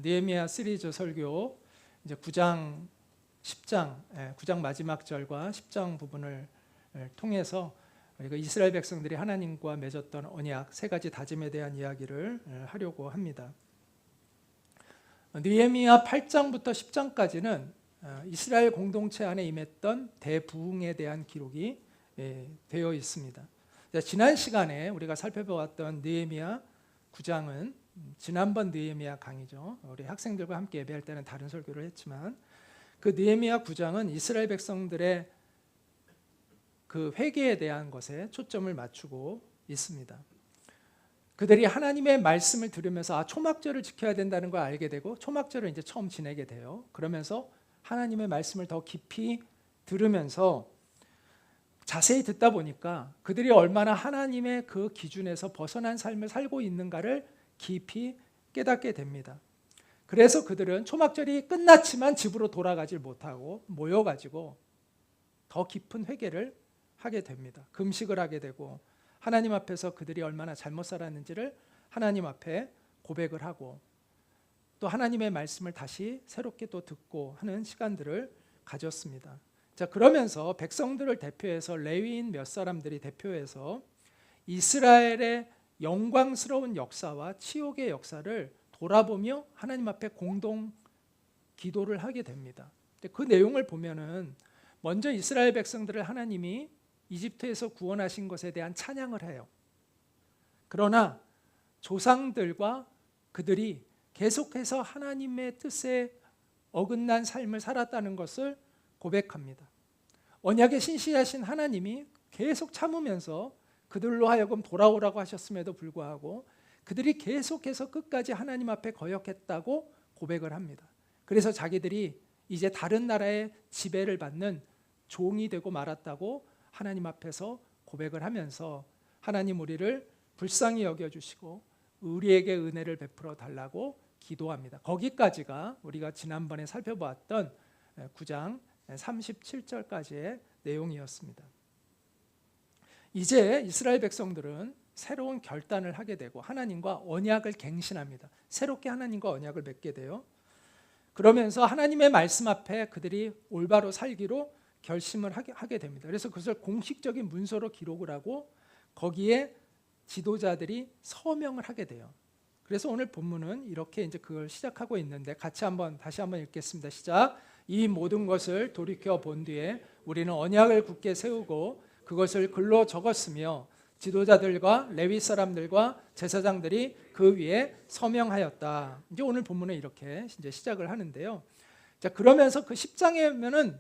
느헤미야 시리즈 설교 이제 9장 10장 9장 마지막 절과 10장 부분을 통해서 우리가 이스라엘 백성들이 하나님과 맺었던 언약 세 가지 다짐에 대한 이야기를 하려고 합니다. 느헤미야 8장부터 10장까지는 이스라엘 공동체 안에 임했던 대부흥에 대한 기록이 되어 있습니다. 지난 시간에 우리가 살펴보았던 느헤미야 9장은 지난번 느헤미야 강의죠. 우리 학생들과 함께 예배할 때는 다른 설교를 했지만 그 느헤미야 9장은 이스라엘 백성들의 그 회개에 대한 것에 초점을 맞추고 있습니다. 그들이 하나님의 말씀을 들으면서 초막절을 지켜야 된다는 걸 알게 되고 초막절을 이제 처음 지내게 돼요. 그러면서 하나님의 말씀을 더 깊이 들으면서 자세히 듣다 보니까 그들이 얼마나 하나님의 그 기준에서 벗어난 삶을 살고 있는가를 깊이 깨닫게 됩니다. 그래서 그들은 초막절이 끝났지만 집으로 돌아가질 못하고 모여가지고 더 깊은 회개를 하게 됩니다. 금식을 하게 되고 하나님 앞에서 그들이 얼마나 잘못 살았는지를 하나님 앞에 고백을 하고 또 하나님의 말씀을 다시 새롭게 또 듣고 하는 시간들을 가졌습니다. 자, 그러면서 백성들을 대표해서 레위인 몇 사람들이 대표해서 이스라엘의 영광스러운 역사와 치욕의 역사를 돌아보며 하나님 앞에 공동 기도를 하게 됩니다. 그 내용을 보면은 먼저 이스라엘 백성들을 하나님이 이집트에서 구원하신 것에 대한 찬양을 해요. 그러나 조상들과 그들이 계속해서 하나님의 뜻에 어긋난 삶을 살았다는 것을 고백합니다. 언약에 신실하신 하나님이 계속 참으면서 그들로 하여금 돌아오라고 하셨음에도 불구하고 그들이 계속해서 끝까지 하나님 앞에 거역했다고 고백을 합니다. 그래서 자기들이 이제 다른 나라의 지배를 받는 종이 되고 말았다고 하나님 앞에서 고백을 하면서 하나님 우리를 불쌍히 여겨주시고 우리에게 은혜를 베풀어 달라고 기도합니다. 거기까지가 우리가 지난번에 살펴보았던 9장 37절까지의 내용이었습니다. 이제 이스라엘 백성들은 새로운 결단을 하게 되고 하나님과 언약을 갱신합니다. 새롭게 하나님과 언약을 맺게 돼요. 그러면서 하나님의 말씀 앞에 그들이 올바로 살기로 결심을 하게 됩니다. 그래서 그것을 공식적인 문서로 기록을 하고 거기에 지도자들이 서명을 하게 돼요. 그래서 오늘 본문은 이렇게 이제 그걸 시작하고 있는데 다시 한번 읽겠습니다. 시작. 이 모든 것을 돌이켜 본 뒤에 우리는 언약을 굳게 세우고 그것을 글로 적었으며 지도자들과 레위 사람들과 제사장들이 그 위에 서명하였다. 이제 오늘 본문은 이렇게 이제 시작을 하는데요. 자, 그러면서 그 10장에면은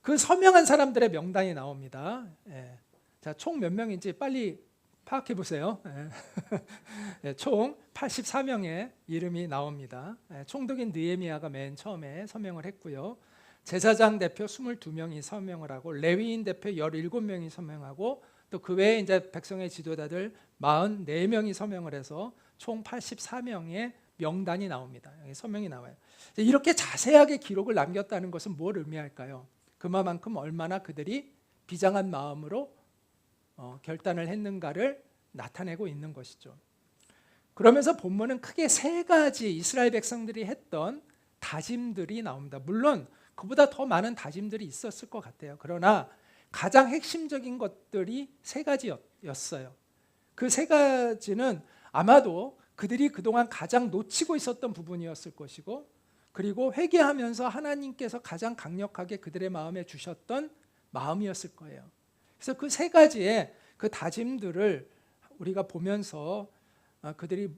그 서명한 사람들의 명단이 나옵니다. 예. 자, 총 몇 명인지 빨리 파악해 보세요. 예. 총 84명의 이름이 나옵니다. 예. 총독인 느헤미야가 맨 처음에 서명을 했고요. 제사장 대표 22명이 서명을 하고 레위인 대표 17명이 서명하고 또 그 외에 이제 백성의 지도자들 44명이 서명을 해서 총 84명의 명단이 나옵니다. 여기 서명이 나와요. 이렇게 자세하게 기록을 남겼다는 것은 뭘 의미할까요? 그만큼 얼마나 그들이 비장한 마음으로 결단을 했는가를 나타내고 있는 것이죠. 그러면서 본문은 크게 세 가지 이스라엘 백성들이 했던 다짐들이 나옵니다. 물론 그보다 더 많은 다짐들이 있었을 것 같아요. 그러나 가장 핵심적인 것들이 세 가지였어요. 그 세 가지는 아마도 그들이 그동안 가장 놓치고 있었던 부분이었을 것이고 그리고 회개하면서 하나님께서 가장 강력하게 그들의 마음에 주셨던 마음이었을 거예요. 그래서 그 세 가지의 그 다짐들을 우리가 보면서 그들이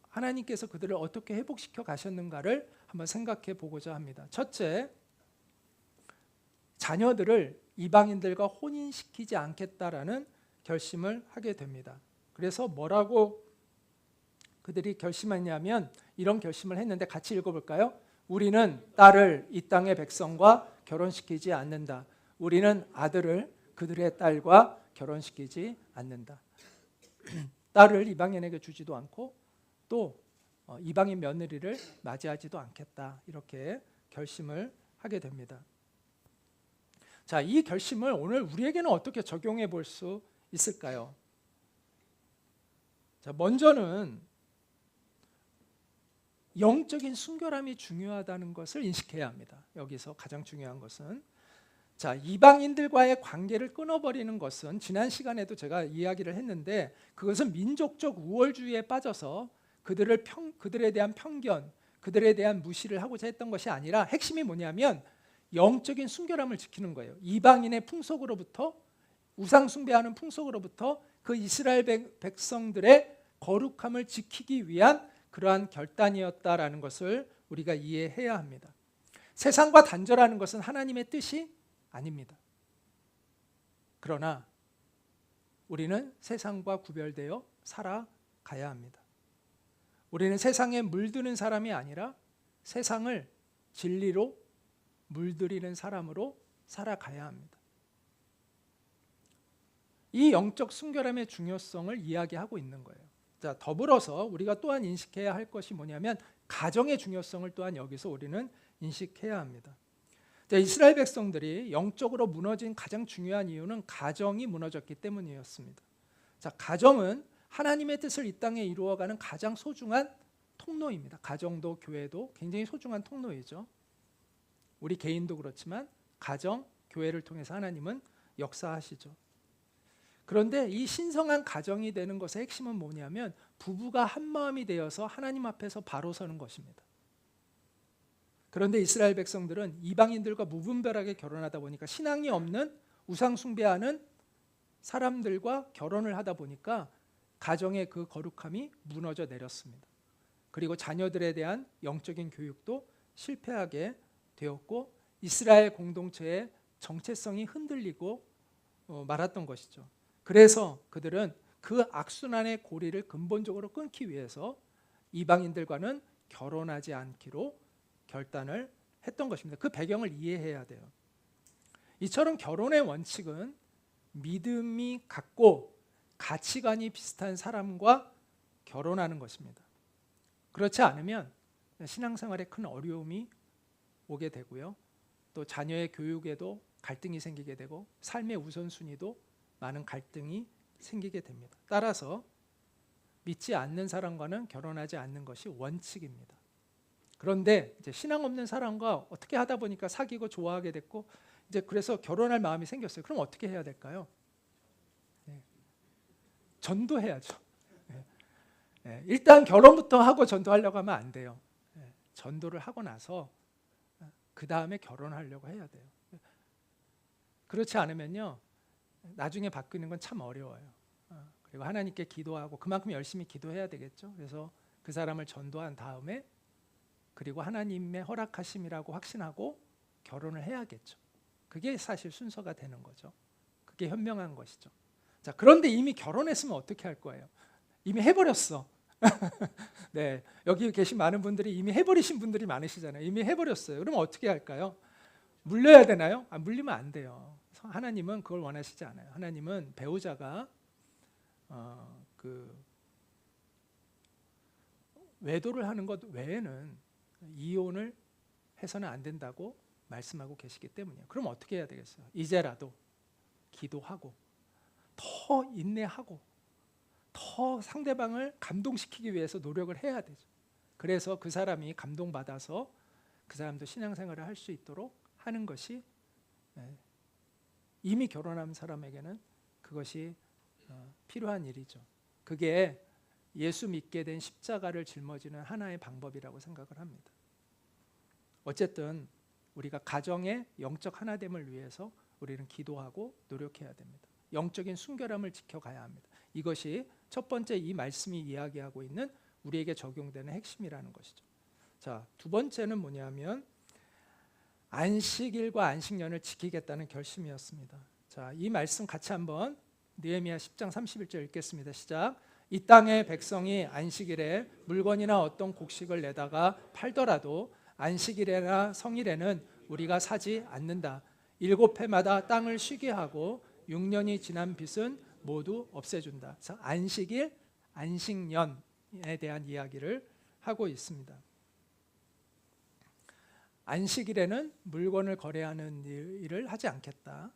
하나님께서 그들을 어떻게 회복시켜 가셨는가를 한번 생각해 보고자 합니다. 첫째, 자녀들을 이방인들과 혼인시키지 않겠다라는 결심을 하게 됩니다. 그래서 뭐라고 그들이 결심했냐면 이런 결심을 했는데 같이 읽어볼까요? 우리는 딸을 이 땅의 백성과 결혼시키지 않는다. 우리는 아들을 그들의 딸과 결혼시키지 않는다. 딸을 이방인에게 주지도 않고 또 이방인 며느리를 맞이하지도 않겠다. 이렇게 결심을 하게 됩니다. 자, 이 결심을 오늘 우리에게는 어떻게 적용해 볼 수 있을까요? 자, 먼저는 영적인 순결함이 중요하다는 것을 인식해야 합니다. 여기서 가장 중요한 것은, 자, 이방인들과의 관계를 끊어버리는 것은 지난 시간에도 제가 이야기를 했는데, 그것은 민족적 우월주의에 빠져서 그들에 대한 편견, 그들에 대한 무시를 하고자 했던 것이 아니라, 핵심이 뭐냐면 영적인 순결함을 지키는 거예요. 이방인의 풍속으로부터, 우상 숭배하는 풍속으로부터 그 이스라엘 백성들의 거룩함을 지키기 위한 그러한 결단이었다라는 것을 우리가 이해해야 합니다. 세상과 단절하는 것은 하나님의 뜻이 아닙니다. 그러나 우리는 세상과 구별되어 살아가야 합니다. 우리는 세상에 물드는 사람이 아니라 세상을 진리로 물들이는 사람으로 살아가야 합니다. 이 영적 순결함의 중요성을 이야기하고 있는 거예요. 자, 더불어서 우리가 또한 인식해야 할 것이 뭐냐면 가정의 중요성을 또한 여기서 우리는 인식해야 합니다. 자, 이스라엘 백성들이 영적으로 무너진 가장 중요한 이유는 가정이 무너졌기 때문이었습니다. 자, 가정은 하나님의 뜻을 이 땅에 이루어가는 가장 소중한 통로입니다. 가정도 교회도 굉장히 소중한 통로이죠. 우리 개인도 그렇지만 가정, 교회를 통해서 하나님은 역사하시죠. 그런데 이 신성한 가정이 되는 것의 핵심은 뭐냐면 부부가 한 마음이 되어서 하나님 앞에서 바로 서는 것입니다. 그런데 이스라엘 백성들은 이방인들과 무분별하게 결혼하다 보니까, 신앙이 없는 우상 숭배하는 사람들과 결혼을 하다 보니까 가정의 그 거룩함이 무너져 내렸습니다. 그리고 자녀들에 대한 영적인 교육도 실패하게 되었고, 이스라엘 공동체의 정체성이 흔들리고 말았던 것이죠. 그래서 그들은 그 악순환의 고리를 근본적으로 끊기 위해서 이방인들과는 결혼하지 않기로 결단을 했던 것입니다. 그 배경을 이해해야 돼요. 이처럼 결혼의 원칙은 믿음이 같고 가치관이 비슷한 사람과 결혼하는 것입니다. 그렇지 않으면 신앙생활에 큰 어려움이 오게 되고요. 또 자녀의 교육에도 갈등이 생기게 되고 삶의 우선순위도 많은 갈등이 생기게 됩니다. 따라서 믿지 않는 사람과는 결혼하지 않는 것이 원칙입니다. 그런데 이제 신앙 없는 사람과 어떻게 하다 보니까 사귀고 좋아하게 됐고, 이제 그래서 결혼할 마음이 생겼어요. 그럼 어떻게 해야 될까요? 전도해야죠. 일단 결혼부터 하고 전도하려고 하면 안 돼요. 전도를 하고 나서 그 다음에 결혼하려고 해야 돼요. 그렇지 않으면요, 나중에 바뀌는 건 참 어려워요. 그리고 하나님께 기도하고 그만큼 열심히 기도해야 되겠죠. 그래서 그 사람을 전도한 다음에, 그리고 하나님의 허락하심이라고 확신하고 결혼을 해야겠죠. 그게 사실 순서가 되는 거죠. 그게 현명한 것이죠. 자, 그런데 이미 결혼했으면 어떻게 할 거예요? 이미 해버렸어. 네, 여기 계신 많은 분들이 이미 해버리신 분들이 많으시잖아요. 이미 해버렸어요. 그럼 어떻게 할까요? 물려야 되나요? 물리면 안 돼요. 하나님은 그걸 원하시지 않아요. 하나님은 배우자가 외도를 하는 것 외에는 이혼을 해서는 안 된다고 말씀하고 계시기 때문이에요. 그럼 어떻게 해야 되겠어요? 이제라도 기도하고 더 인내하고 더 상대방을 감동시키기 위해서 노력을 해야 되죠. 그래서 그 사람이 감동받아서 그 사람도 신앙생활을 할 수 있도록 하는 것이, 이미 결혼한 사람에게는 그것이 필요한 일이죠. 그게 예수 믿게 된 십자가를 짊어지는 하나의 방법이라고 생각을 합니다. 어쨌든 우리가 가정의 영적 하나됨을 위해서 우리는 기도하고 노력해야 됩니다. 영적인 순결함을 지켜가야 합니다. 이것이 첫 번째 이 말씀이 이야기하고 있는 우리에게 적용되는 핵심이라는 것이죠. 자, 두 번째는 뭐냐면 안식일과 안식년을 지키겠다는 결심이었습니다. 자, 이 말씀 같이 한번 느헤미야 10장 31절 읽겠습니다. 시작. 이 땅의 백성이 안식일에 물건이나 어떤 곡식을 내다가 팔더라도 안식일이나 성일에는 우리가 사지 않는다. 7해마다 땅을 쉬게 하고 6년이 지난 빚은 모두 없애준다. 그래서 안식일, 안식년에 대한 이야기를 하고 있습니다. 안식일에는 물건을 거래하는 일을 하지 않겠다.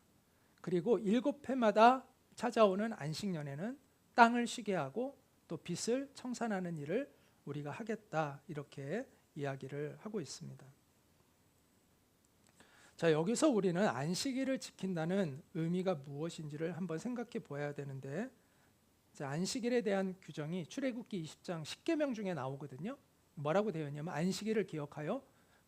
그리고 7해마다 찾아오는 안식년에는 땅을 쉬게 하고 또 빚을 청산하는 일을 우리가 하겠다 이렇게 이야기를 하고 있습니다. 자, 여기서 우리는 안식일을 지킨다는 의미가 무엇인지를 한번 생각해 보아야 되는데, 자, 안식일에 대한 규정이 출애굽기 20장 10계명 중에 나오거든요. 뭐라고 되어 있냐면 안식일을 기억하여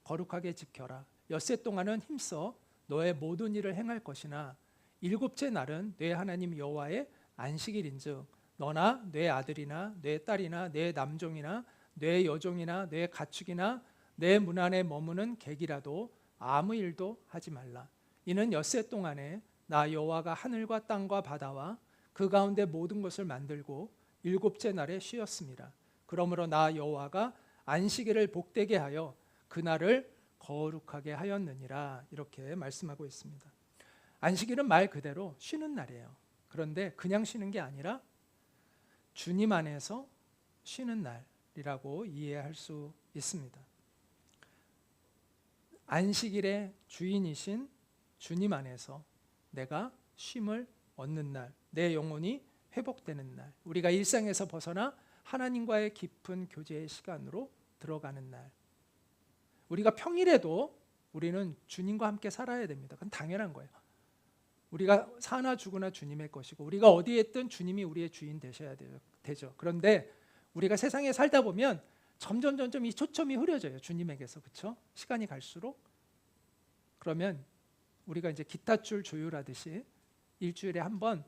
거룩하게 지켜라. 엿새 동안은 힘써 너의 모든 일을 행할 것이나 일곱째 날은 네 하나님 여호와의 안식일인즉 너나 네 아들이나 네 딸이나 네 남종이나 네 여종이나 네 가축이나 네 문 안에 머무는 객이라도 아무 일도 하지 말라. 이는 엿새 동안에 나 여호와가 하늘과 땅과 바다와 그 가운데 모든 것을 만들고 일곱째 날에 쉬었습니다. 그러므로 나 여호와가 안식일을 복되게 하여 그날을 거룩하게 하였느니라. 이렇게 말씀하고 있습니다. 안식일은 말 그대로 쉬는 날이에요. 그런데 그냥 쉬는 게 아니라 주님 안에서 쉬는 날이라고 이해할 수 있습니다. 안식일의 주인이신 주님 안에서 내가 쉼을 얻는 날, 내 영혼이 회복되는 날, 우리가 일상에서 벗어나 하나님과의 깊은 교제의 시간으로 들어가는 날. 우리가 평일에도 우리는 주님과 함께 살아야 됩니다. 그건 당연한 거예요. 우리가 사나 죽으나 주님의 것이고 우리가 어디에 있든 주님이 우리의 주인 되셔야 되죠. 그런데 우리가 세상에 살다 보면 점점 이 초점이 흐려져요. 주님에게서. 그렇죠? 시간이 갈수록. 그러면 우리가 이제 기타줄 조율하듯이 일주일에 한 번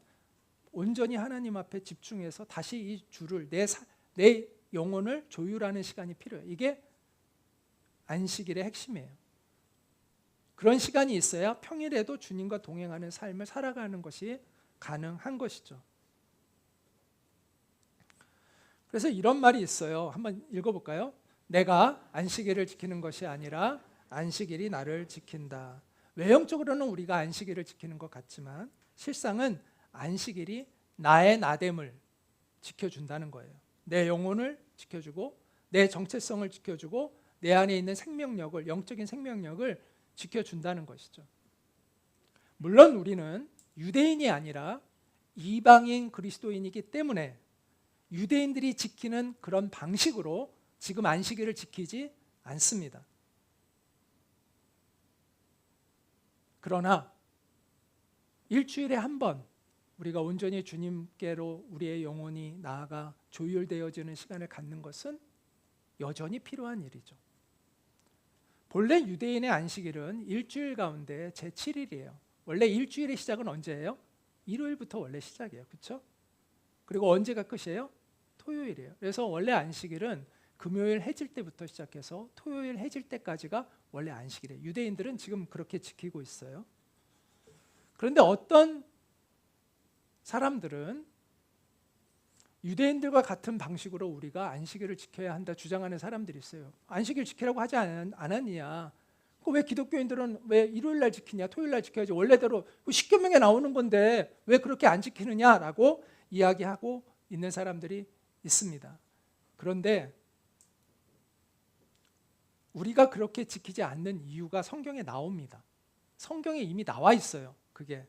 온전히 하나님 앞에 집중해서 다시 이 줄을 내 영혼을 조율하는 시간이 필요해요. 이게 안식일의 핵심이에요. 그런 시간이 있어야 평일에도 주님과 동행하는 삶을 살아가는 것이 가능한 것이죠. 그래서 이런 말이 있어요. 한번 읽어볼까요? 내가 안식일을 지키는 것이 아니라 안식일이 나를 지킨다. 외형적으로는 우리가 안식일을 지키는 것 같지만 실상은 안식일이 나의 나됨을 지켜준다는 거예요. 내 영혼을 지켜주고 내 정체성을 지켜주고 내 안에 있는 생명력을, 영적인 생명력을 지켜준다는 것이죠. 물론 우리는 유대인이 아니라 이방인 그리스도인이기 때문에 유대인들이 지키는 그런 방식으로 지금 안식일을 지키지 않습니다. 그러나 일주일에 한 번 우리가 온전히 주님께로 우리의 영혼이 나아가 조율되어지는 시간을 갖는 것은 여전히 필요한 일이죠. 본래 유대인의 안식일은 일주일 가운데 제7일이에요. 원래 일주일의 시작은 언제예요? 일요일부터 원래 시작이에요. 그렇죠? 그리고 언제가 끝이에요? 토요일이에요. 그래서 원래 안식일은 금요일 해질 때부터 시작해서 토요일 해질 때까지가 원래 안식일이에요. 유대인들은 지금 그렇게 지키고 있어요. 그런데 어떤 사람들은 유대인들과 같은 방식으로 우리가 안식일을 지켜야 한다 주장하는 사람들이 있어요. 안식일 지키라고 하지 않았느냐? 왜 기독교인들은 왜 일요일 날 지키냐? 토요일 날 지켜야지. 원래대로 십계명에 나오는 건데 왜 그렇게 안 지키느냐라고 이야기하고 있는 사람들이 있습니다. 그런데 우리가 그렇게 지키지 않는 이유가 성경에 나옵니다. 성경에 이미 나와 있어요. 그게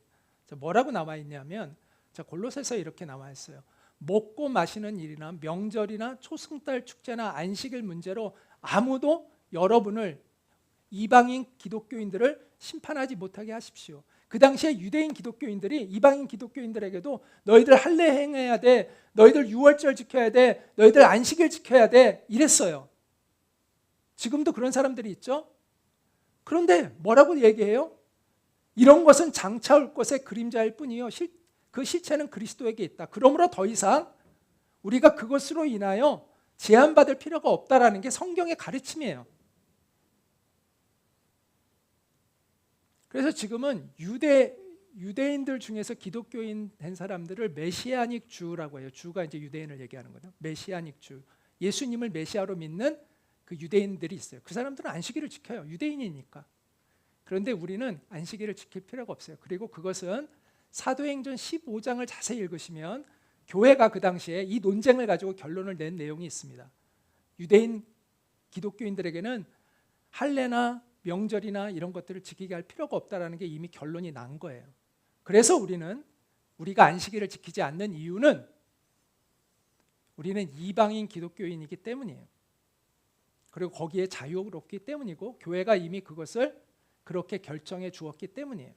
뭐라고 나와 있냐면 골로새서 이렇게 나와 있어요. 먹고 마시는 일이나 명절이나 초승달 축제나 안식일 문제로 아무도 여러분을 이방인 기독교인들을 심판하지 못하게 하십시오. 그 당시에 유대인 기독교인들이 이방인 기독교인들에게도 너희들 할례 행해야 돼, 너희들 유월절 지켜야 돼, 너희들 안식일 지켜야 돼 이랬어요. 지금도 그런 사람들이 있죠. 그런데 뭐라고 얘기해요? 이런 것은 장차 올 것의 그림자일 뿐이요 그 실체는 그리스도에게 있다. 그러므로 더 이상 우리가 그것으로 인하여 제한받을 필요가 없다라는 게 성경의 가르침이에요. 그래서 지금은 유대인들 중에서 기독교인 된 사람들을 메시아닉 주라고 해요. 주가 이제 유대인을 얘기하는 거죠. 메시아닉 주. 예수님을 메시아로 믿는 그 유대인들이 있어요. 그 사람들은 안식일을 지켜요. 유대인이니까. 그런데 우리는 안식일을 지킬 필요가 없어요. 그리고 그것은 사도행전 15장을 자세히 읽으시면 교회가 그 당시에 이 논쟁을 가지고 결론을 낸 내용이 있습니다. 유대인 기독교인들에게는 할례나 명절이나 이런 것들을 지키게 할 필요가 없다라는 게 이미 결론이 난 거예요. 그래서 우리가 안식일을 지키지 않는 이유는 우리는 이방인 기독교인이기 때문이에요. 그리고 거기에 자유롭기 때문이고 교회가 이미 그것을 그렇게 결정해 주었기 때문이에요.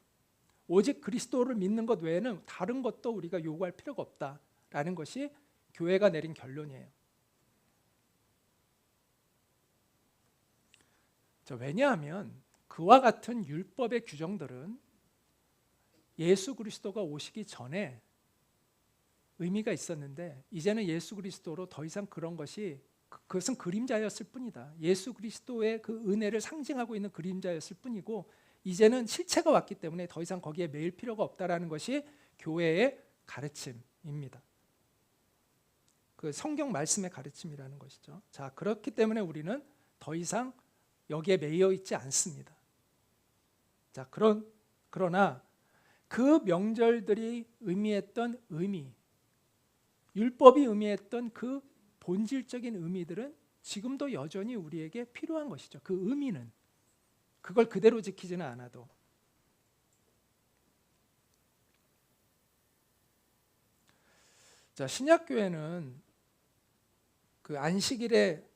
오직 그리스도를 믿는 것 외에는 다른 것도 우리가 요구할 필요가 없다라는 것이 교회가 내린 결론이에요. 왜냐하면 그와 같은 율법의 규정들은 예수 그리스도가 오시기 전에 의미가 있었는데 이제는 예수 그리스도로 더 이상 그런 것이 그것은 그림자였을 뿐이다. 예수 그리스도의 그 은혜를 상징하고 있는 그림자였을 뿐이고 이제는 실체가 왔기 때문에 더 이상 거기에 매일 필요가 없다라는 것이 교회의 가르침입니다. 그 성경 말씀의 가르침이라는 것이죠. 자, 그렇기 때문에 우리는 더 이상 여기에 매여 있지 않습니다. 자, 그러나 그 명절들이 의미했던 의미, 율법이 의미했던 그 본질적인 의미들은 지금도 여전히 우리에게 필요한 것이죠. 그 의미는 그걸 그대로 지키지는 않아도. 자, 신약교회는 그 안식일의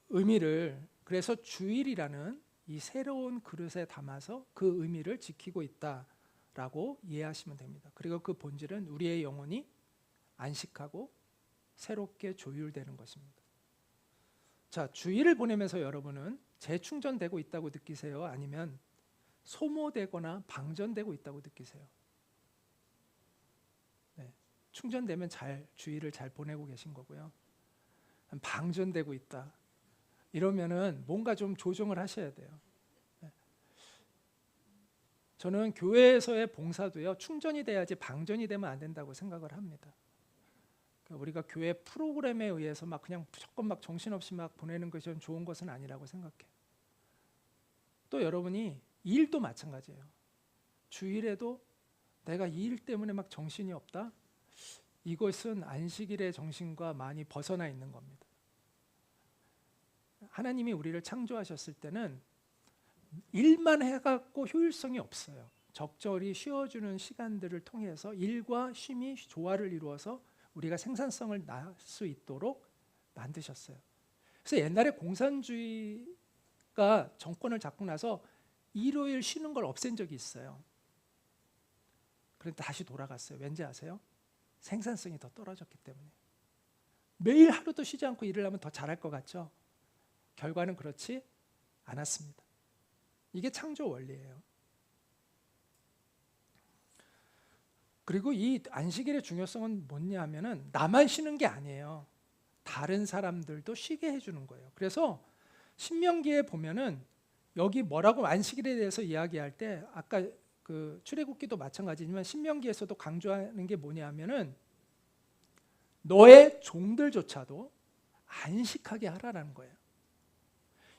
의미를 그래서 주일이라는 이 새로운 그릇에 담아서 그 의미를 지키고 있다라고 이해하시면 됩니다. 그리고 그 본질은 우리의 영혼이 안식하고 새롭게 조율되는 것입니다. 자, 주일을 보내면서 여러분은 재충전되고 있다고 느끼세요? 아니면 소모되거나 방전되고 있다고 느끼세요? 네, 충전되면 주일을 잘 보내고 계신 거고요. 방전되고 있다. 이러면은 뭔가 좀 조정을 하셔야 돼요. 저는 교회에서의 봉사도요, 충전이 돼야지 방전이 되면 안 된다고 생각을 합니다. 우리가 교회 프로그램에 의해서 막 그냥 무조건 막 정신없이 막 보내는 것이 좋은 것은 아니라고 생각해요. 또 여러분이 일도 마찬가지예요. 주일에도 내가 이 일 때문에 막 정신이 없다? 이것은 안식일의 정신과 많이 벗어나 있는 겁니다. 하나님이 우리를 창조하셨을 때는 일만 해갖고 효율성이 없어요. 적절히 쉬어주는 시간들을 통해서 일과 쉼이 조화를 이루어서 우리가 생산성을 낳을 수 있도록 만드셨어요. 그래서 옛날에 공산주의가 정권을 잡고 나서 일요일 쉬는 걸 없앤 적이 있어요. 그런데 다시 돌아갔어요. 왠지 아세요? 생산성이 더 떨어졌기 때문에. 매일 하루도 쉬지 않고 일을 하면 더 잘할 것 같죠? 결과는 그렇지 않았습니다. 이게 창조 원리예요. 그리고 이 안식일의 중요성은 뭐냐 하면은 나만 쉬는 게 아니에요. 다른 사람들도 쉬게 해주는 거예요. 그래서 신명기에 보면은 여기 뭐라고 안식일에 대해서 이야기할 때 아까 그 출애굽기도 마찬가지지만 신명기에서도 강조하는 게 뭐냐 하면은 너의 종들조차도 안식하게 하라라는 거예요.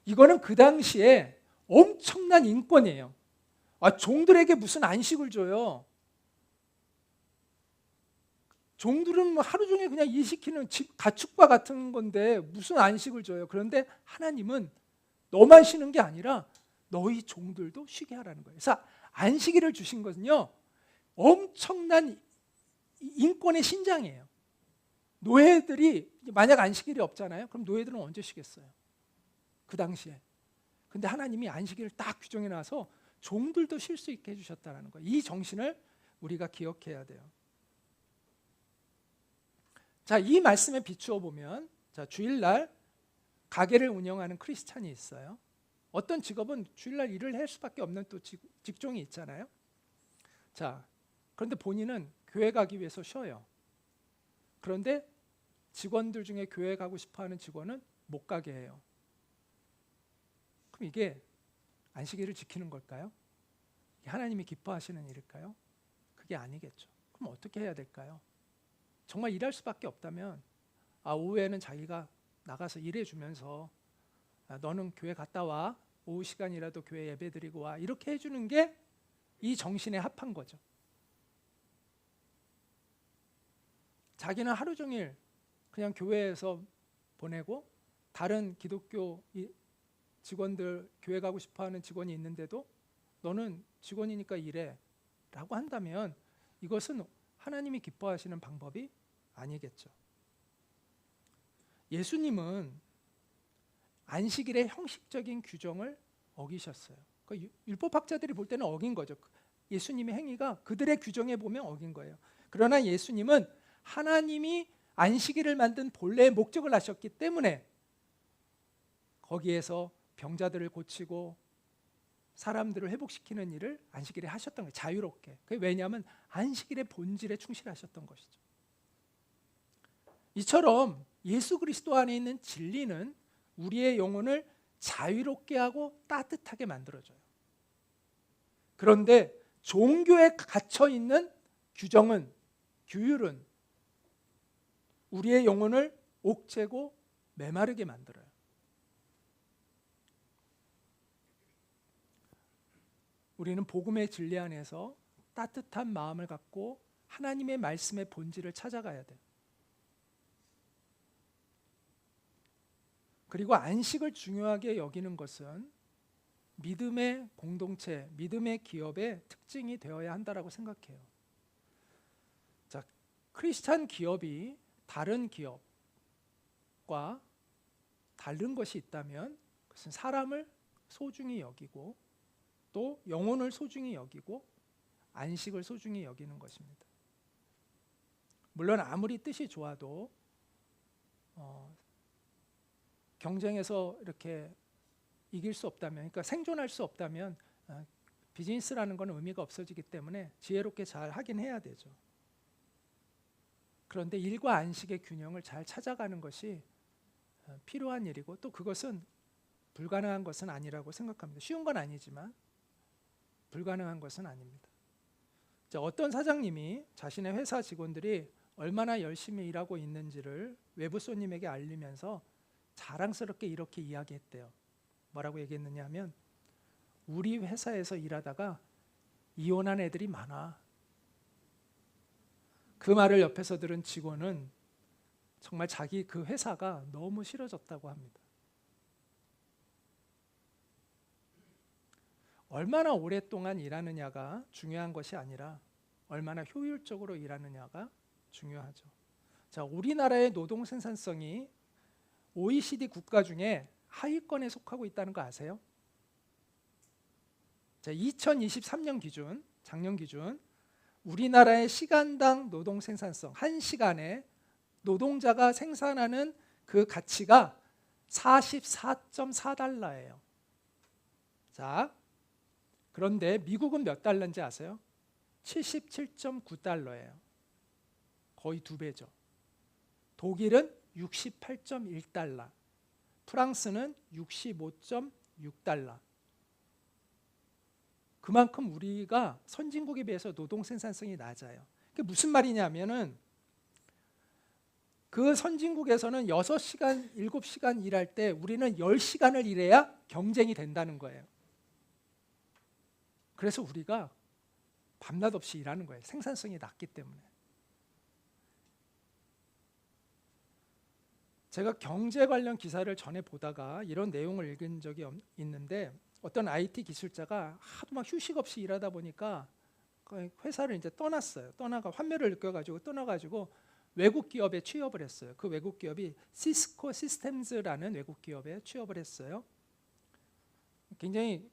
이거는 그 당시에 엄청난 인권이에요. 종들에게 무슨 안식을 줘요? 종들은 뭐 하루 종일 그냥 일시키는 가축과 같은 건데 무슨 안식을 줘요? 그런데 하나님은 너만 쉬는 게 아니라 너희 종들도 쉬게 하라는 거예요. 그래서 안식일을 주신 것은요, 엄청난 인권의 신장이에요. 노예들이 만약 안식일이 없잖아요. 그럼 노예들은 언제 쉬겠어요? 그 당시에. 근데 하나님이 안식일을 딱 규정해 놔서 종들도 쉴 수 있게 해주셨다는 거예요. 이 정신을 우리가 기억해야 돼요. 자, 이 말씀에 비추어 보면, 자, 주일날 가게를 운영하는 크리스찬이 있어요. 어떤 직업은 주일날 일을 할 수밖에 없는 또 직종이 있잖아요. 자, 그런데 본인은 교회 가기 위해서 쉬어요. 그런데 직원들 중에 교회 가고 싶어하는 직원은 못 가게 해요. 그럼 이게 안식일을 지키는 걸까요? 하나님이 기뻐하시는 일일까요? 그게 아니겠죠. 그럼 어떻게 해야 될까요? 정말 일할 수밖에 없다면 오후에는 자기가 나가서 일해주면서 너는 교회 갔다 와, 오후 시간이라도 교회 예배 드리고 와, 이렇게 해주는 게 이 정신에 합한 거죠. 자기는 하루 종일 그냥 교회에서 보내고 다른 기독교 직원들, 교회 가고 싶어하는 직원이 있는데도 너는 직원이니까 일해 라고 한다면 이것은 하나님이 기뻐하시는 방법이 아니겠죠. 예수님은 안식일의 형식적인 규정을 어기셨어요. 그 율법학자들이 볼 때는 어긴 거죠. 예수님의 행위가 그들의 규정에 보면 어긴 거예요. 그러나 예수님은 하나님이 안식일을 만든 본래의 목적을 하셨기 때문에 거기에서 병자들을 고치고 사람들을 회복시키는 일을 안식일에 하셨던 거예요. 자유롭게. 왜냐하면 안식일의 본질에 충실하셨던 것이죠. 이처럼 예수 그리스도 안에 있는 진리는 우리의 영혼을 자유롭게 하고 따뜻하게 만들어줘요. 그런데 종교에 갇혀 있는 규정은, 규율은 우리의 영혼을 옥죄고 메마르게 만들어요. 우리는 복음의 진리 안에서 따뜻한 마음을 갖고 하나님의 말씀의 본질을 찾아가야 돼요. 그리고 안식을 중요하게 여기는 것은 믿음의 공동체, 믿음의 기업의 특징이 되어야 한다고 생각해요. 자, 크리스찬 기업이 다른 기업과 다른 것이 있다면 그것은 사람을 소중히 여기고 또 영혼을 소중히 여기고 안식을 소중히 여기는 것입니다. 물론 아무리 뜻이 좋아도 경쟁에서 이렇게 이길 수 없다면, 그러니까 생존할 수 없다면 비즈니스라는 건 의미가 없어지기 때문에 지혜롭게 잘 하긴 해야 되죠. 그런데 일과 안식의 균형을 잘 찾아가는 것이 필요한 일이고 또 그것은 불가능한 것은 아니라고 생각합니다. 쉬운 건 아니지만 불가능한 것은 아닙니다. 자, 어떤 사장님이 자신의 회사 직원들이 얼마나 열심히 일하고 있는지를 외부 손님에게 알리면서 자랑스럽게 이렇게 이야기했대요. 뭐라고 얘기했느냐 하면 우리 회사에서 일하다가 이혼한 애들이 많아. 그 말을 옆에서 들은 직원은 정말 자기 그 회사가 너무 싫어졌다고 합니다. 얼마나 오랫동안 일하느냐가 중요한 것이 아니라 얼마나 효율적으로 일하느냐가 중요하죠. 자, 우리나라의 노동 생산성이 OECD 국가 중에 하위권에 속하고 있다는 거 아세요? 자, 2023년 기준, 작년 기준 우리나라의 시간당 노동 생산성, 1시간에 노동자가 생산하는 그 가치가 44.4달러예요. 자, 그런데 미국은 몇 달러인지 아세요? 77.9달러예요. 거의 2배죠. 독일은 68.1달러, 프랑스는 65.6달러. 그만큼 우리가 선진국에 비해서 노동 생산성이 낮아요. 그게 무슨 말이냐면은 그 선진국에서는 6시간, 7시간 일할 때 우리는 10시간을 일해야 경쟁이 된다는 거예요. 그래서 우리가 밤낮 없이 일하는 거예요. 생산성이 낮기 때문에. 제가 경제 관련 기사를 전에 보다가 이런 내용을 읽은 적이 있는데 어떤 IT 기술자가 하도 막 휴식 없이 일하다 보니까 회사를 이제 떠났어요. 떠나가 환멸을 느껴가지고 떠나가지고 외국 기업에 취업을 했어요. 그 외국 기업이 시스코 시스템즈라는 외국 기업에 취업을 했어요. 굉장히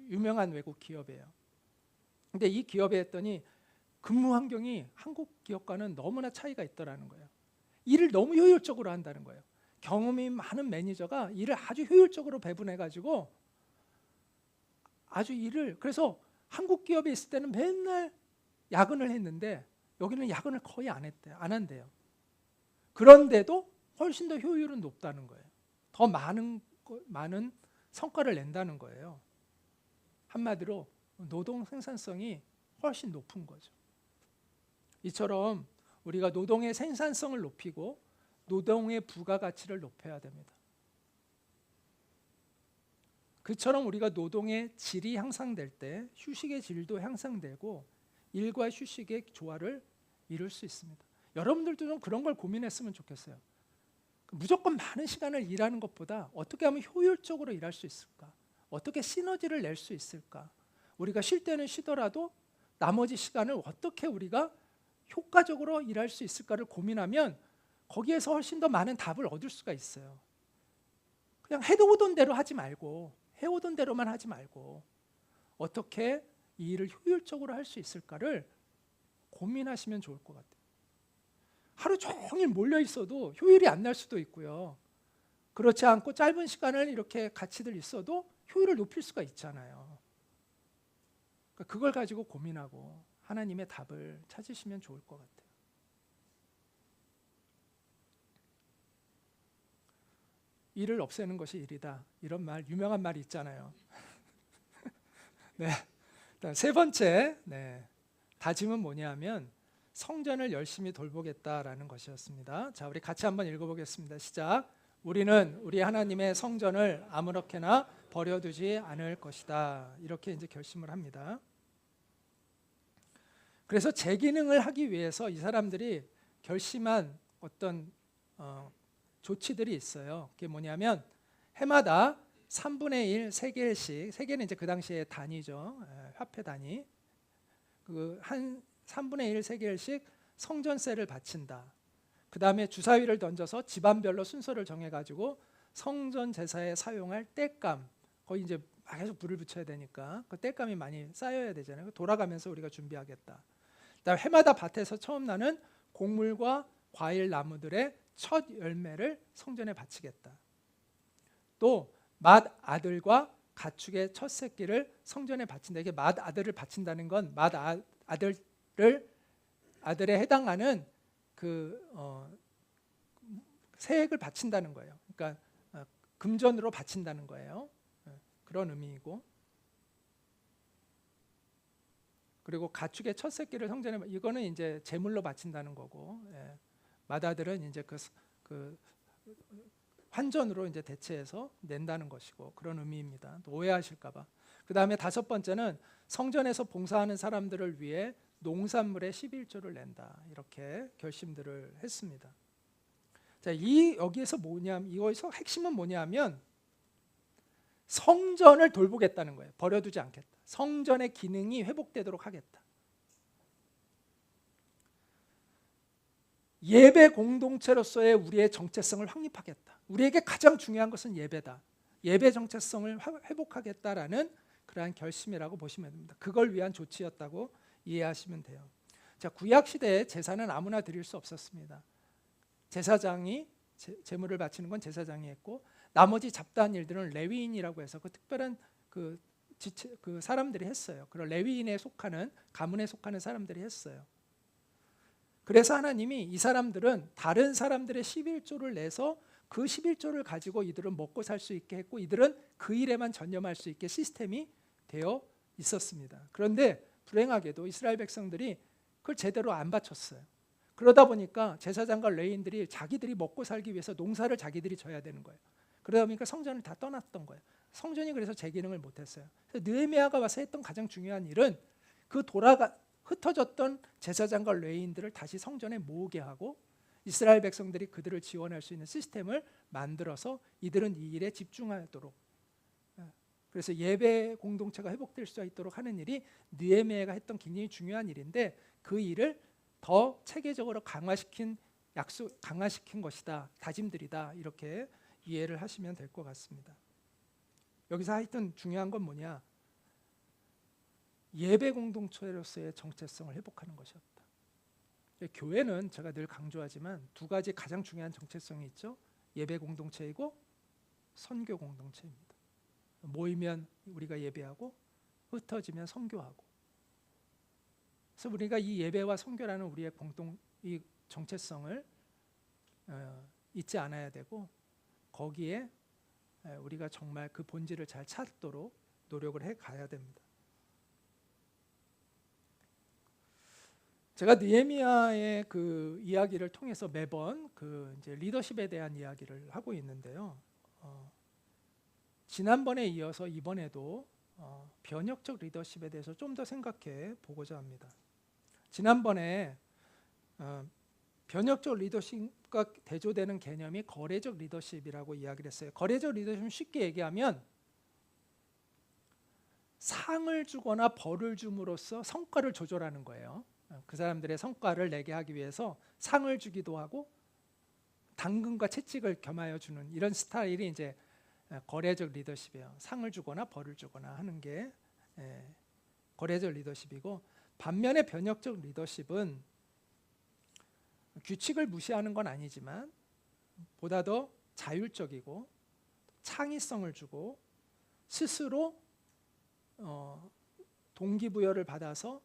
유명한 외국 기업이에요. 근데 이 기업에 했더니 근무 환경이 한국 기업과는 너무나 차이가 있더라는 거예요. 일을 너무 효율적으로 한다는 거예요. 경험이 많은 매니저가 일을 아주 효율적으로 배분해가지고 그래서 한국 기업에 있을 때는 맨날 야근을 했는데 여기는 야근을 거의 안 한대요. 그런데도 훨씬 더 효율은 높다는 거예요. 더 많은 성과를 낸다는 거예요. 한마디로 노동 생산성이 훨씬 높은 거죠. 이처럼 우리가 노동의 생산성을 높이고 노동의 부가가치를 높여야 됩니다. 그처럼 우리가 노동의 질이 향상될 때 휴식의 질도 향상되고 일과 휴식의 조화를 이룰 수 있습니다. 여러분들도 좀 그런 걸 고민했으면 좋겠어요. 무조건 많은 시간을 일하는 것보다 어떻게 하면 효율적으로 일할 수 있을까? 어떻게 시너지를 낼 수 있을까? 우리가 쉴 때는 쉬더라도 나머지 시간을 어떻게 우리가 효과적으로 일할 수 있을까를 고민하면 거기에서 훨씬 더 많은 답을 얻을 수가 있어요. 그냥 해오던 대로 하지 말고, 해오던 대로만 하지 말고 어떻게 이 일을 효율적으로 할 수 있을까를 고민하시면 좋을 것 같아요. 하루 종일 몰려 있어도 효율이 안 날 수도 있고요. 그렇지 않고 짧은 시간을 이렇게 같이들 있어도 효율을 높일 수가 있잖아요. 그러니까 그걸 가지고 고민하고 하나님의 답을 찾으시면 좋을 것 같아요. 일을 없애는 것이 일이다. 이런 말, 유명한 말이 있잖아요. 네. 세 번째, 다짐은 뭐냐면 성전을 열심히 돌보겠다라는 것이었습니다. 자, 우리 같이 한번 읽어보겠습니다. 시작. 우리는 우리 하나님의 성전을 아무렇게나 버려두지 않을 것이다. 이렇게 이제 결심을 합니다. 그래서 재기능을 하기 위해서 이 사람들이 결심한 어떤 조치들이 있어요. 그게 뭐냐면 해마다 3분의 1 세겔씩, 세겔은 이제 그 당시에 단위죠. 화폐 단위. 그 한 3분의 1 세겔씩 성전세를 바친다. 그 다음에 주사위를 던져서 집안별로 순서를 정해가지고 성전 제사에 사용할 땔감, 거기 이제 계속 불을 붙여야 되니까 그 땔감이 많이 쌓여야 되잖아요. 돌아가면서 우리가 준비하겠다. 그다음에 해마다 밭에서 처음 나는 곡물과 과일 나무들의 첫 열매를 성전에 바치겠다. 또 맏아들과 가축의 첫 새끼를 성전에 바친다. 이게 맏아들을 바친다는 건 아들에 해당하는 그 세액을 바친다는 거예요. 그러니까 금전으로 바친다는 거예요. 그런 의미이고, 그리고 가축의 첫 새끼를 성전에, 이거는 이제 제물로 바친다는 거고, 맏아들은 이제 그 환전으로 이제 대체해서 낸다는 것이고, 그런 의미입니다. 또 오해하실까봐. 그 다음에 다섯 번째는 성전에서 봉사하는 사람들을 위해 농산물의 11조를 낸다. 이렇게 결심들을 했습니다. 자, 여기에서 이거에서 핵심은 뭐냐면 성전을 돌보겠다는 거예요. 버려두지 않겠다. 성전의 기능이 회복되도록 하겠다. 예배 공동체로서의 우리의 정체성을 확립하겠다. 우리에게 가장 중요한 것은 예배다. 예배 정체성을 회복하겠다라는 그러한 결심이라고 보시면 됩니다. 그걸 위한 조치였다고 이해하시면 돼요. 자, 구약 시대에 제사는 아무나 드릴 수 없었습니다. 제사장이 제물을 바치는 건 제사장이 했고, 나머지 잡다한 일들은 레위인이라고 해서 그 특별한 그 사람들이 했어요. 그런 레위인에 속하는, 가문에 속하는 사람들이 했어요. 그래서 하나님이 이 사람들은 다른 사람들의 11조를 내서 그 11조를 가지고 이들은 먹고 살 수 있게 했고, 이들은 그 일에만 전념할 수 있게 시스템이 되어 있었습니다. 그런데 불행하게도 이스라엘 백성들이 그걸 제대로 안 바쳤어요. 그러다 보니까 제사장과 레위인들이 자기들이 먹고 살기 위해서 농사를 자기들이 져야 되는 거예요. 그러다 보니까 성전을 다 떠났던 거예요. 성전이 그래서 제 기능을 못했어요. 그래서 느헤미야가 와서 했던 가장 중요한 일은 그 흩어졌던 제사장과 레위인들을 다시 성전에 모으게 하고, 이스라엘 백성들이 그들을 지원할 수 있는 시스템을 만들어서 이들은 이 일에 집중하도록, 그래서 예배 공동체가 회복될 수 있도록 하는 일이 느헤미야가 했던 굉장히 중요한 일인데, 그 일을 더 체계적으로 강화시킨 것이다, 다짐들이다, 이렇게 이해를 하시면 될 것 같습니다. 여기서 하여튼 중요한 건 뭐냐? 예배 공동체로서의 정체성을 회복하는 것이었다. 교회는 제가 늘 강조하지만 두 가지 가장 중요한 정체성이 있죠. 예배 공동체이고 선교 공동체입니다. 모이면 우리가 예배하고 흩어지면 선교하고. 그래서 우리가 이 예배와 선교라는 우리의 이 정체성을 잊지 않아야 되고, 거기에 우리가 정말 그 본질을 잘 찾도록 노력을 해 가야 됩니다. 제가 느헤미야의 그 이야기를 통해서 매번 그 이제 리더십에 대한 이야기를 하고 있는데요. 지난번에 이어서 이번에도 변혁적 리더십에 대해서 좀 더 생각해 보고자 합니다. 지난번에 변혁적 리더십과 대조되는 개념이 거래적 리더십이라고 이야기를 했어요. 거래적 리더십은 쉽게 얘기하면 상을 주거나 벌을 줌으로써 성과를 조절하는 거예요. 그 사람들의 성과를 내게 하기 위해서 상을 주기도 하고 당근과 채찍을 겸하여 주는 이런 스타일이 이제 거래적 리더십이에요. 상을 주거나 벌을 주거나 하는 게 거래적 리더십이고, 반면에 변혁적 리더십은 규칙을 무시하는 건 아니지만 보다 더 자율적이고 창의성을 주고 스스로 동기부여를 받아서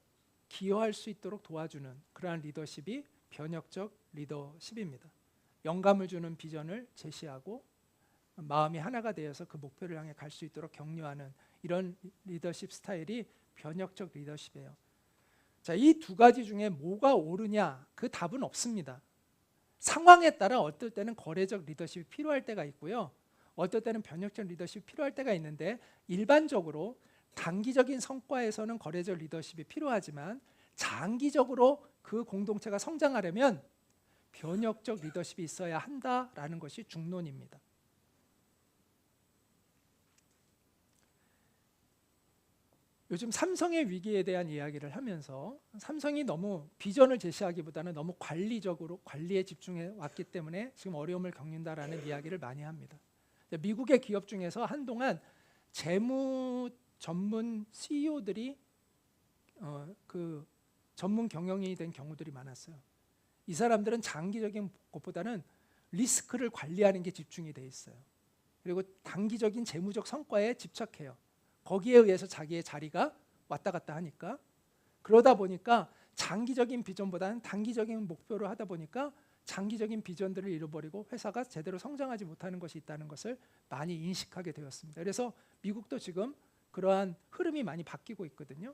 기여할 수 있도록 도와주는 그러한 리더십이 변혁적 리더십입니다. 영감을 주는 비전을 제시하고 마음이 하나가 되어서 그 목표를 향해 갈 수 있도록 격려하는 이런 리더십 스타일이 변혁적 리더십이에요. 자, 이 두 가지 중에 뭐가 옳으냐? 그 답은 없습니다. 상황에 따라 어떨 때는 거래적 리더십이 필요할 때가 있고요. 어떨 때는 변혁적 리더십이 필요할 때가 있는데, 일반적으로 단기적인 성과에서는 거래적 리더십이 필요하지만 장기적으로 그 공동체가 성장하려면 변혁적 리더십이 있어야 한다라는 것이 중론입니다. 요즘 삼성의 위기에 대한 이야기를 하면서 삼성이 너무 비전을 제시하기보다는 너무 관리적으로 관리에 집중해 왔기 때문에 지금 어려움을 겪는다라는 이야기를 많이 합니다. 미국의 기업 중에서 한동안 재무 전문 CEO들이 그 전문 경영인이 된 경우들이 많았어요. 이 사람들은 장기적인 것보다는 리스크를 관리하는 게 집중이 돼 있어요. 그리고 단기적인 재무적 성과에 집착해요. 거기에 의해서 자기의 자리가 왔다 갔다 하니까, 그러다 보니까 장기적인 비전보다는 단기적인 목표를 하다 보니까 장기적인 비전들을 잃어버리고 회사가 제대로 성장하지 못하는 것이 있다는 것을 많이 인식하게 되었습니다. 그래서 미국도 지금 그러한 흐름이 많이 바뀌고 있거든요.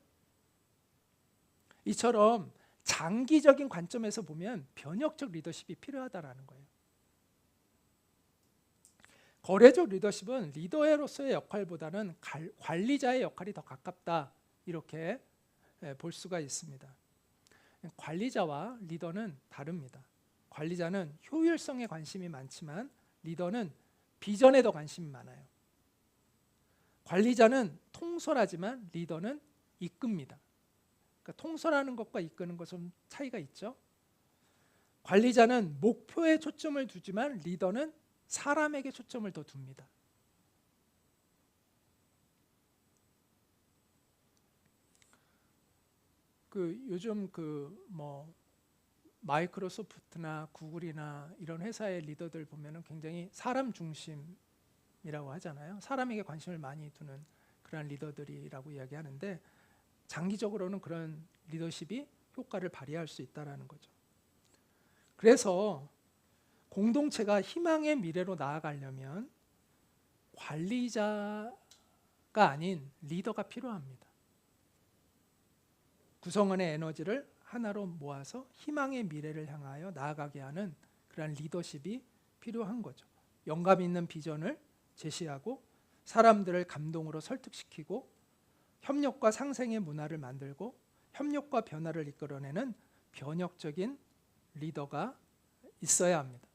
이처럼 장기적인 관점에서 보면 변혁적 리더십이 필요하다라는 거예요. 거래적 리더십은 리더로서의 역할보다는 관리자의 역할이 더 가깝다, 이렇게 볼 수가 있습니다. 관리자와 리더는 다릅니다. 관리자는 효율성에 관심이 많지만 리더는 비전에 더 관심이 많아요. 관리자는 통솔하지만 리더는 이끕니다. 그러니까 통솔하는 것과 이끄는 것은 차이가 있죠. 관리자는 목표에 초점을 두지만 리더는 사람에게 초점을 더 둡니다. 요즘 마이크로소프트나 구글이나 이런 회사의 리더들 보면은 굉장히 사람 중심이라고 하잖아요. 사람에게 관심을 많이 두는 그런 리더들이라고 이야기하는데, 장기적으로는 그런 리더십이 효과를 발휘할 수 있다라는 거죠. 그래서 공동체가 희망의 미래로 나아가려면 관리자가 아닌 리더가 필요합니다. 구성원의 에너지를 하나로 모아서 희망의 미래를 향하여 나아가게 하는 그런 리더십이 필요한 거죠. 영감 있는 비전을 제시하고 사람들을 감동으로 설득시키고 협력과 상생의 문화를 만들고 협력과 변화를 이끌어내는 변혁적인 리더가 있어야 합니다.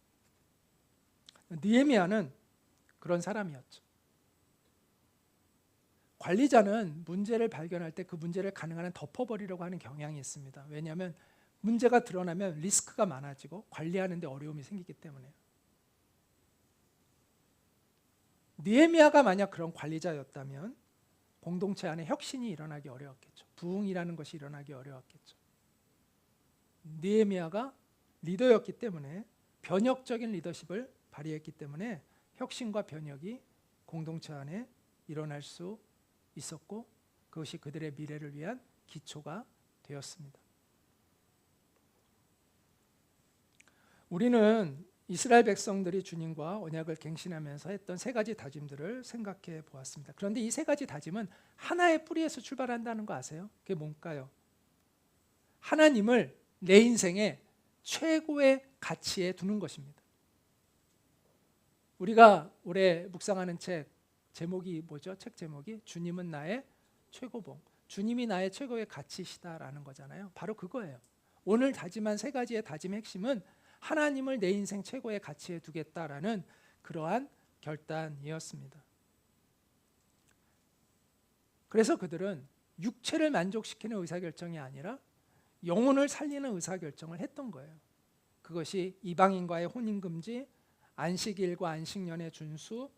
느헤미야는 그런 사람이었죠. 관리자는 문제를 발견할 때 그 문제를 가능한 한 덮어버리려고 하는 경향이 있습니다. 왜냐하면 문제가 드러나면 리스크가 많아지고 관리하는 데 어려움이 생기기 때문에요. 느헤미야가 만약 그런 관리자였다면 공동체 안에 혁신이 일어나기 어려웠겠죠. 부흥이라는 것이 일어나기 어려웠겠죠. 느헤미야가 리더였기 때문에 변혁적인 리더십을 발휘했기 때문에 혁신과 변혁이 공동체 안에 일어날 수 있었고, 그것이 그들의 미래를 위한 기초가 되었습니다. 우리는 이스라엘 백성들이 주님과 언약을 갱신하면서 했던 세 가지 다짐들을 생각해 보았습니다. 그런데 이 세 가지 다짐은 하나의 뿌리에서 출발한다는 거 아세요? 그게 뭔가요? 하나님을 내 인생의 최고의 가치에 두는 것입니다. 우리가 올해 묵상하는 책 제목이 뭐죠? 책 제목이 주님은 나의 최고봉, 주님이 나의 최고의 가치시다라는 거잖아요. 바로 그거예요. 오늘 다짐한 세 가지의 다짐의 핵심은 하나님을 내 인생 최고의 가치에 두겠다라는 그러한 결단이었습니다. 그래서 그들은 육체를 만족시키는 의사결정이 아니라 영혼을 살리는 의사결정을 했던 거예요. 그것이 이방인과의 혼인금지, 안식일과 안식년의 준수,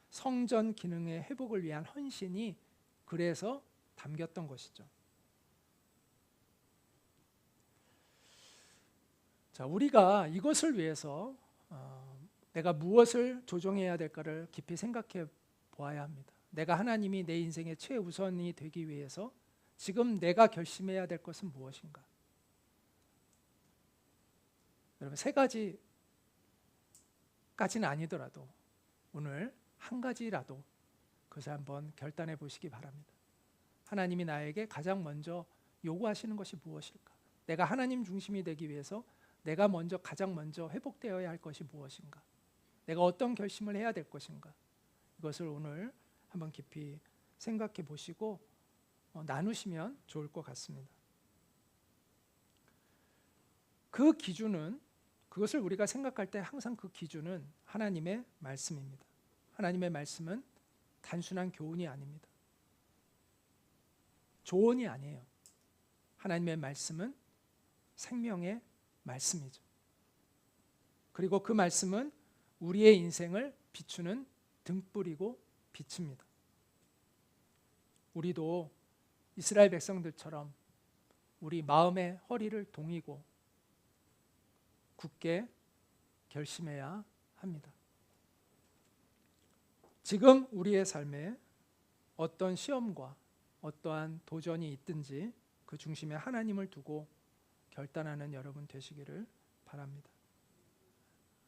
성전 기능의 회복을 위한 헌신이 그래서 담겼던 것이죠. 자, 우리가 이것을 위해서 내가 무엇을 조정해야 될까를 깊이 생각해 보아야 합니다. 내가 하나님이 내 인생의 최우선이 되기 위해서 지금 내가 결심해야 될 것은 무엇인가? 여러분, 세 가지까지는 아니더라도 오늘 한 가지라도 그것을 한번 결단해 보시기 바랍니다. 하나님이 나에게 가장 먼저 요구하시는 것이 무엇일까? 내가 하나님 중심이 되기 위해서 내가 가장 먼저 회복되어야 할 것이 무엇인가? 내가 어떤 결심을 해야 될 것인가? 이것을 오늘 한번 깊이 생각해 보시고 나누시면 좋을 것 같습니다. 그 기준은, 그것을 우리가 생각할 때 항상 그 기준은 하나님의 말씀입니다. 하나님의 말씀은 단순한 교훈이 아닙니다. 조언이 아니에요. 하나님의 말씀은 생명의 말씀이죠. 그리고 그 말씀은 우리의 인생을 비추는 등불이고 빛입니다. 우리도 이스라엘 백성들처럼 우리 마음의 허리를 동이고 굳게 결심해야 합니다. 지금 우리의 삶에 어떤 시험과 어떠한 도전이 있든지 그 중심에 하나님을 두고 결단하는 여러분 되시기를 바랍니다.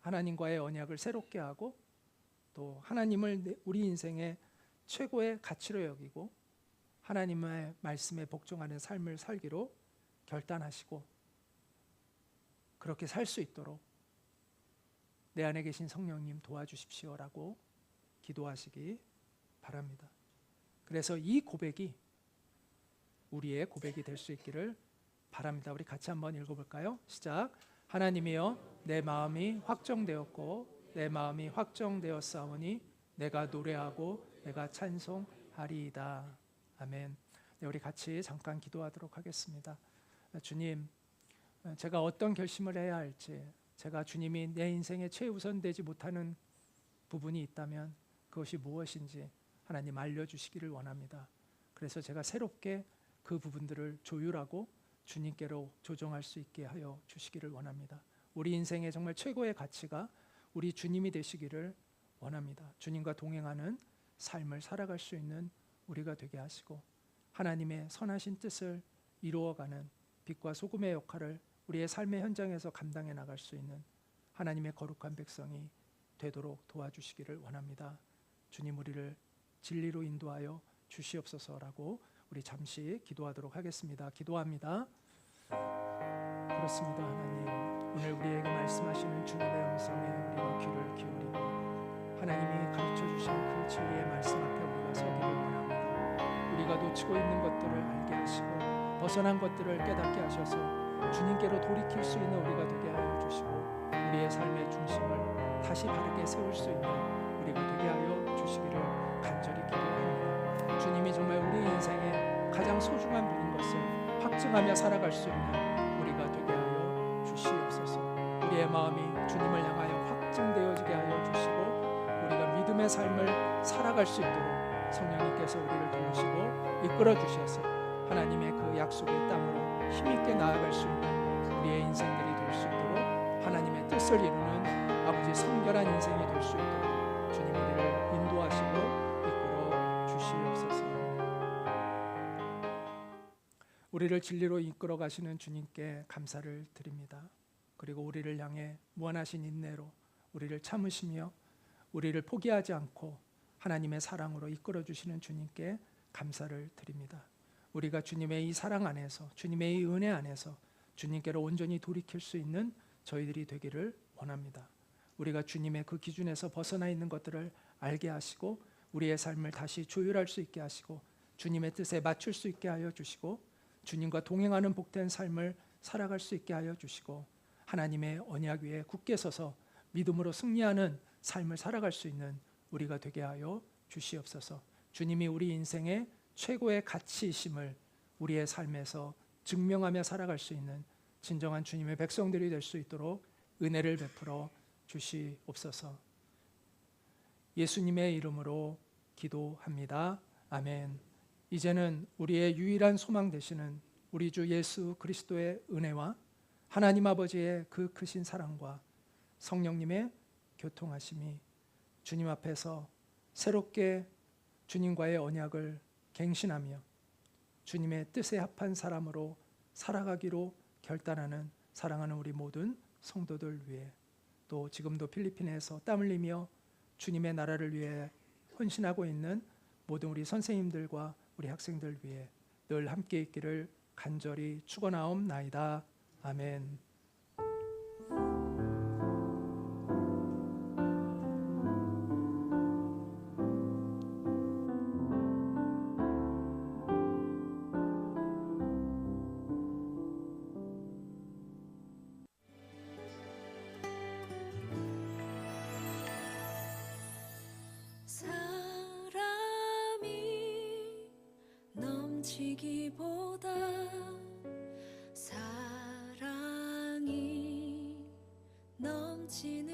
하나님과의 언약을 새롭게 하고 또 하나님을 우리 인생의 최고의 가치로 여기고 하나님의 말씀에 복종하는 삶을 살기로 결단하시고 그렇게 살 수 있도록 내 안에 계신 성령님 도와주십시오라고 기도하시기 바랍니다. 그래서 이 고백이 우리의 고백이 될 수 있기를 바랍니다. 우리 같이 한번 읽어볼까요? 시작. 하나님이여, 내 마음이 확정되었고 내 마음이 확정되었사오니 내가 노래하고 내가 찬송하리이다. 아멘. 네, 우리 같이 잠깐 기도하도록 하겠습니다. 주님, 제가 어떤 결심을 해야 할지, 제가 주님이 내 인생에 최우선되지 못하는 부분이 있다면 그것이 무엇인지 하나님 알려주시기를 원합니다. 그래서 제가 새롭게 그 부분들을 조율하고 주님께로 조정할 수 있게 하여 주시기를 원합니다. 우리 인생의 정말 최고의 가치가 우리 주님이 되시기를 원합니다. 주님과 동행하는 삶을 살아갈 수 있는 우리가 되게 하시고 하나님의 선하신 뜻을 이루어가는 빛과 소금의 역할을 우리의 삶의 현장에서 감당해 나갈 수 있는 하나님의 거룩한 백성이 되도록 도와주시기를 원합니다. 주님, 우리를 진리로 인도하여 주시옵소서라고 우리 잠시 기도하도록 하겠습니다. 기도합니다. 그렇습니다. 하나님, 오늘 우리에게 말씀하시는 주님의 음성에 우리가 귀를 기울이고 하나님이 가르쳐 주신 그 진리의 말씀 앞에 우리가 서기를 원합니다. 우리가 놓치고 있는 것들을 알게 하시고 벗어난 것들을 깨닫게 하셔서 주님께로 돌이킬 수 있는 우리가 되게 하여 주시고 우리의 삶의 중심을 다시 바르게 세울 수 있는 우리가 되게 하여 주시기를 간절히 기도합니다. 주님이 정말 우리 인생의 가장 소중한 분인 것을 확증하며 살아갈 수 있는 우리가 되게 하여 주시옵소서. 우리의 마음이 주님을 향하여 확증되어지게 하여 주시고 우리가 믿음의 삶을 살아갈 수 있도록 성령님께서 우리를 도우시고 이끌어 주셔서 하나님의 그 약속의 땅으로 힘있게 나아갈 수 있는 우리의 인생들이 될 수 있도록 하나님의 뜻을 이루는 아버지 성결한 인생이 될 수 있도록 주님 우리를 인도하시고 이끌어 주시옵소서. 우리를 진리로 이끌어 가시는 주님께 감사를 드립니다. 그리고 우리를 향해 무한하신 인내로 우리를 참으시며 우리를 포기하지 않고 하나님의 사랑으로 이끌어 주시는 주님께 감사를 드립니다. 우리가 주님의 이 사랑 안에서 주님의 이 은혜 안에서 주님께로 온전히 돌이킬 수 있는 저희들이 되기를 원합니다. 우리가 주님의 그 기준에서 벗어나 있는 것들을 알게 하시고 우리의 삶을 다시 조율할 수 있게 하시고 주님의 뜻에 맞출 수 있게 하여 주시고 주님과 동행하는 복된 삶을 살아갈 수 있게 하여 주시고 하나님의 언약 위에 굳게 서서 믿음으로 승리하는 삶을 살아갈 수 있는 우리가 되게 하여 주시옵소서. 주님이 우리 인생의 최고의 가치이심을 우리의 삶에서 증명하며 살아갈 수 있는 진정한 주님의 백성들이 될 수 있도록 은혜를 베풀어 주시옵소서. 예수님의 이름으로 기도합니다. 아멘. 이제는 우리의 유일한 소망 되시는 우리 주 예수 그리스도의 은혜와 하나님 아버지의 그 크신 사랑과 성령님의 교통하심이 주님 앞에서 새롭게 주님과의 언약을 갱신하며 주님의 뜻에 합한 사람으로 살아가기로 결단하는 사랑하는 우리 모든 성도들 위해, 또 지금도 필리핀에서 땀 흘리며 주님의 나라를 위해 헌신하고 있는 모든 우리 선생님들과 우리 학생들 위해 늘 함께 있기를 간절히 축원하옵나이다. 아멘. 사람이 넘치기보다 사랑이 넘치는